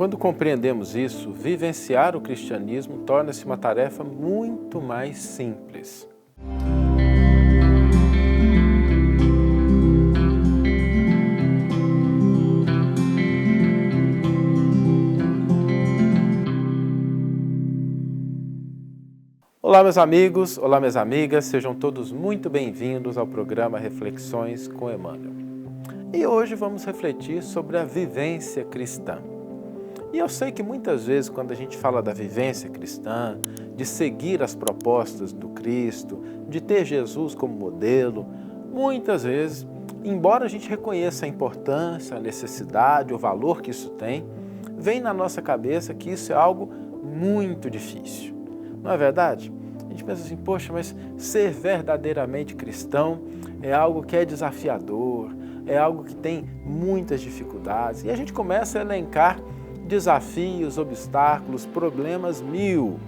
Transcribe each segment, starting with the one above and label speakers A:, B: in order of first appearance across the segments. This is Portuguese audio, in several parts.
A: Quando compreendemos isso, vivenciar o cristianismo torna-se uma tarefa muito mais simples. Olá, meus amigos, olá, minhas amigas, sejam todos muito bem-vindos ao programa Reflexões com Emmanuel. E hoje vamos refletir sobre a vivência cristã. E eu sei que muitas vezes, quando a gente fala da vivência cristã, de seguir as propostas do Cristo, de ter Jesus como modelo, muitas vezes, embora a gente reconheça a importância, a necessidade, o valor que isso tem, vem na nossa cabeça que isso é algo muito difícil. Não é verdade? A gente pensa assim, poxa, mas ser verdadeiramente cristão é algo que é desafiador, é algo que tem muitas dificuldades. E a gente começa a elencar desafios, obstáculos, problemas mil.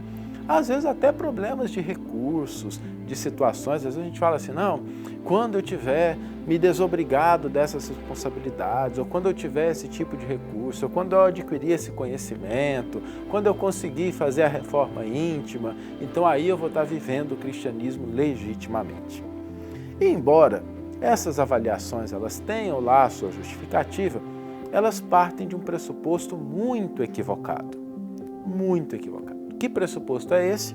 A: Às vezes até problemas de recursos, de situações. Às vezes a gente fala assim, não, quando eu tiver me desobrigado dessas responsabilidades, ou quando eu tiver esse tipo de recurso, ou quando eu adquirir esse conhecimento, quando eu conseguir fazer a reforma íntima, então aí eu vou estar vivendo o cristianismo legitimamente. E embora essas avaliações elas tenham lá a sua justificativa, elas partem de um pressuposto muito equivocado. Muito equivocado. Que pressuposto é esse?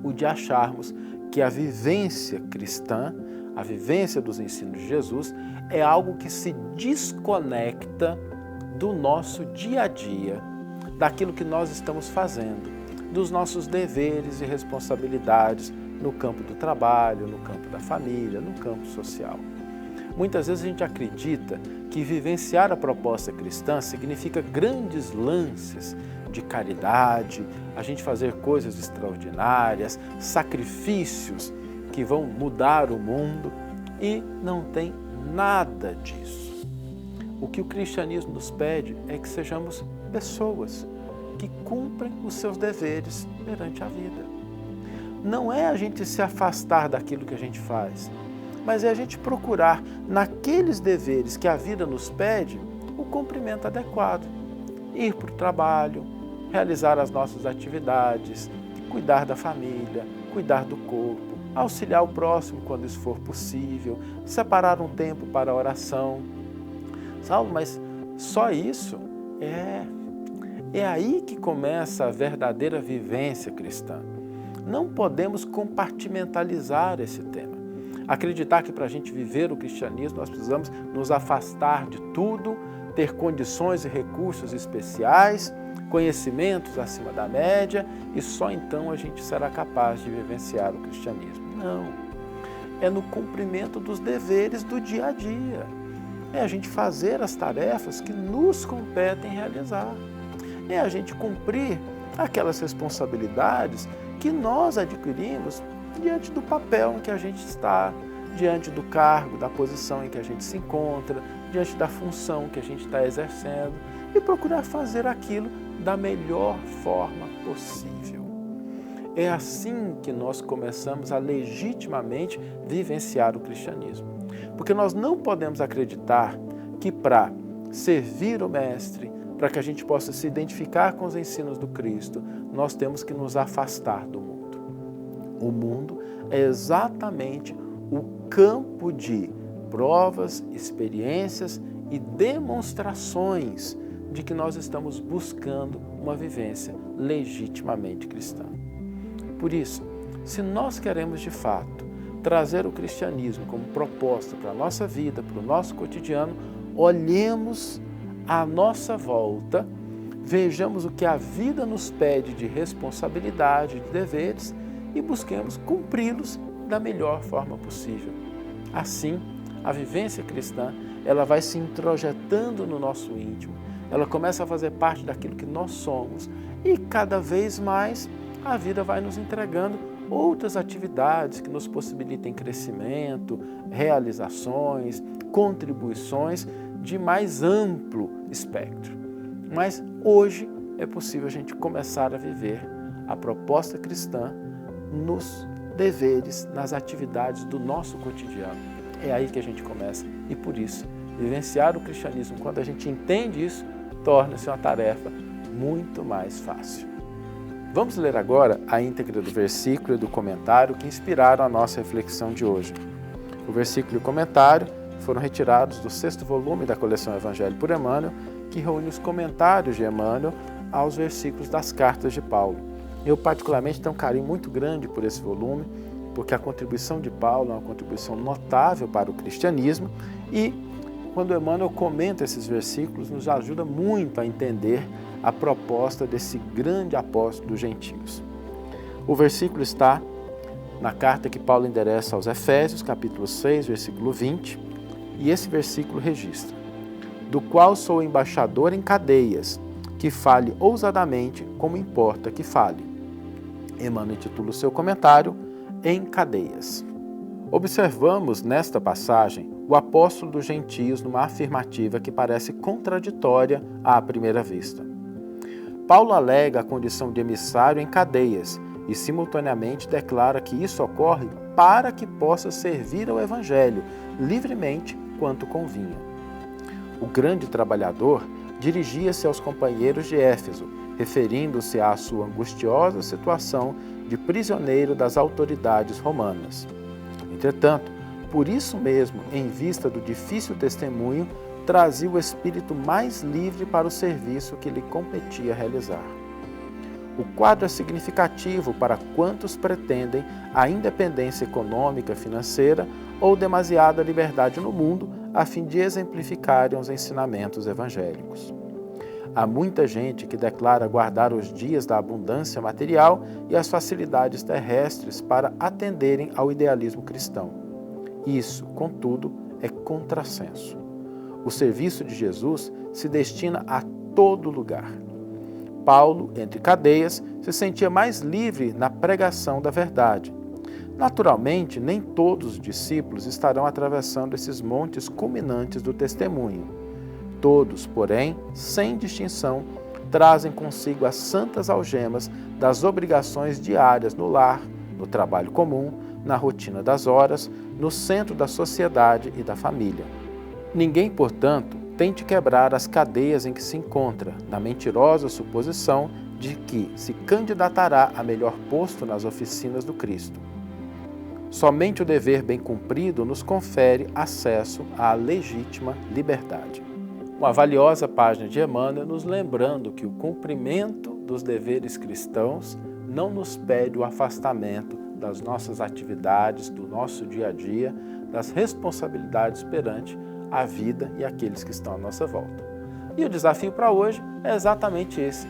A: O de acharmos que a vivência cristã, a vivência dos ensinos de Jesus, é algo que se desconecta do nosso dia a dia, daquilo que nós estamos fazendo, dos nossos deveres e responsabilidades no campo do trabalho, no campo da família, no campo social. Muitas vezes a gente acredita que vivenciar a proposta cristã significa grandes lances de caridade, a gente fazer coisas extraordinárias, sacrifícios que vão mudar o mundo, e não tem nada disso. O que o cristianismo nos pede é que sejamos pessoas que cumprem os seus deveres perante a vida. Não é a gente se afastar daquilo que a gente faz, mas é a gente procurar, naqueles deveres que a vida nos pede, o cumprimento adequado. Ir para o trabalho, realizar as nossas atividades, cuidar da família, cuidar do corpo, auxiliar o próximo quando isso for possível, separar um tempo para a oração. Saulo, mas só isso? É aí que começa a verdadeira vivência cristã. Não podemos compartimentalizar esse tema. Acreditar que para a gente viver o cristianismo nós precisamos nos afastar de tudo, ter condições e recursos especiais, conhecimentos acima da média e só então a gente será capaz de vivenciar o cristianismo. Não. É no cumprimento dos deveres do dia a dia. É a gente fazer as tarefas que nos competem realizar. É a gente cumprir aquelas responsabilidades que nós adquirimos diante do papel em que a gente está, diante do cargo, da posição em que a gente se encontra, diante da função que a gente está exercendo e procurar fazer aquilo da melhor forma possível. É assim que nós começamos a legitimamente vivenciar o cristianismo. Porque nós não podemos acreditar que para servir o Mestre, para que a gente possa se identificar com os ensinos do Cristo, nós temos que nos afastar do mundo. O mundo é exatamente o campo de provas, experiências e demonstrações de que nós estamos buscando uma vivência legitimamente cristã. Por isso, se nós queremos de fato trazer o cristianismo como proposta para a nossa vida, para o nosso cotidiano, olhemos à nossa volta, vejamos o que a vida nos pede de responsabilidade, de deveres e busquemos cumpri-los da melhor forma possível. Assim, a vivência cristã, ela vai se introjetando no nosso íntimo, ela começa a fazer parte daquilo que nós somos e cada vez mais a vida vai nos entregando outras atividades que nos possibilitem crescimento, realizações, contribuições de mais amplo espectro. Mas hoje é possível a gente começar a viver a proposta cristã nos deveres, nas atividades do nosso cotidiano. É aí que a gente começa e por isso, vivenciar o cristianismo, quando a gente entende isso, torna-se uma tarefa muito mais fácil. Vamos ler agora a íntegra do versículo e do comentário que inspiraram a nossa reflexão de hoje. O versículo e o comentário foram retirados do 6º volume da coleção Evangelho por Emmanuel, que reúne os comentários de Emmanuel aos versículos das cartas de Paulo. Eu particularmente tenho um carinho muito grande por esse volume, porque a contribuição de Paulo é uma contribuição notável para o cristianismo e quando Emmanuel comenta esses versículos, nos ajuda muito a entender a proposta desse grande apóstolo dos gentios. O versículo está na carta que Paulo endereça aos Efésios, capítulo 6, versículo 20, e esse versículo registra: do qual sou embaixador em cadeias, que fale ousadamente como importa que fale. Emmanuel intitula o seu comentário Em Cadeias. Observamos nesta passagem o apóstolo dos gentios numa afirmativa que parece contraditória à primeira vista. Paulo alega a condição de emissário em cadeias e simultaneamente declara que isso ocorre para que possa servir ao Evangelho livremente quanto convinha. O grande trabalhador dirigia-se aos companheiros de Éfeso, referindo-se à sua angustiosa situação de prisioneiro das autoridades romanas. Entretanto, por isso mesmo, em vista do difícil testemunho, trazia o espírito mais livre para o serviço que lhe competia realizar. O quadro é significativo para quantos pretendem a independência econômica, financeira ou demasiada liberdade no mundo a fim de exemplificarem os ensinamentos evangélicos. Há muita gente que declara guardar os dias da abundância material e as facilidades terrestres para atenderem ao idealismo cristão. Isso, contudo, é contrassenso. O serviço de Jesus se destina a todo lugar. Paulo, entre cadeias, se sentia mais livre na pregação da verdade. Naturalmente, nem todos os discípulos estarão atravessando esses montes culminantes do testemunho. Todos, porém, sem distinção, trazem consigo as santas algemas das obrigações diárias no lar, no trabalho comum, na rotina das horas, no centro da sociedade e da família. Ninguém, portanto, tente quebrar as cadeias em que se encontra, na mentirosa suposição de que se candidatará a melhor posto nas oficinas do Cristo. Somente o dever bem cumprido nos confere acesso à legítima liberdade. Uma valiosa página de Emmanuel nos lembrando que o cumprimento dos deveres cristãos não nos pede o afastamento das nossas atividades, do nosso dia a dia, das responsabilidades perante a vida e aqueles que estão à nossa volta. E o desafio para hoje é exatamente esse.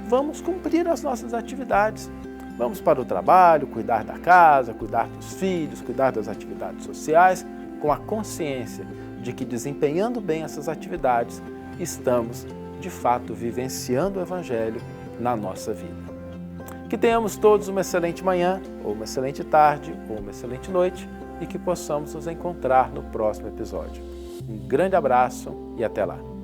A: Vamos cumprir as nossas atividades. Vamos para o trabalho, cuidar da casa, cuidar dos filhos, cuidar das atividades sociais, com a consciência de que, desempenhando bem essas atividades, estamos, de fato, vivenciando o Evangelho na nossa vida. Que tenhamos todos uma excelente manhã, ou uma excelente tarde, ou uma excelente noite, e que possamos nos encontrar no próximo episódio. Um grande abraço e até lá!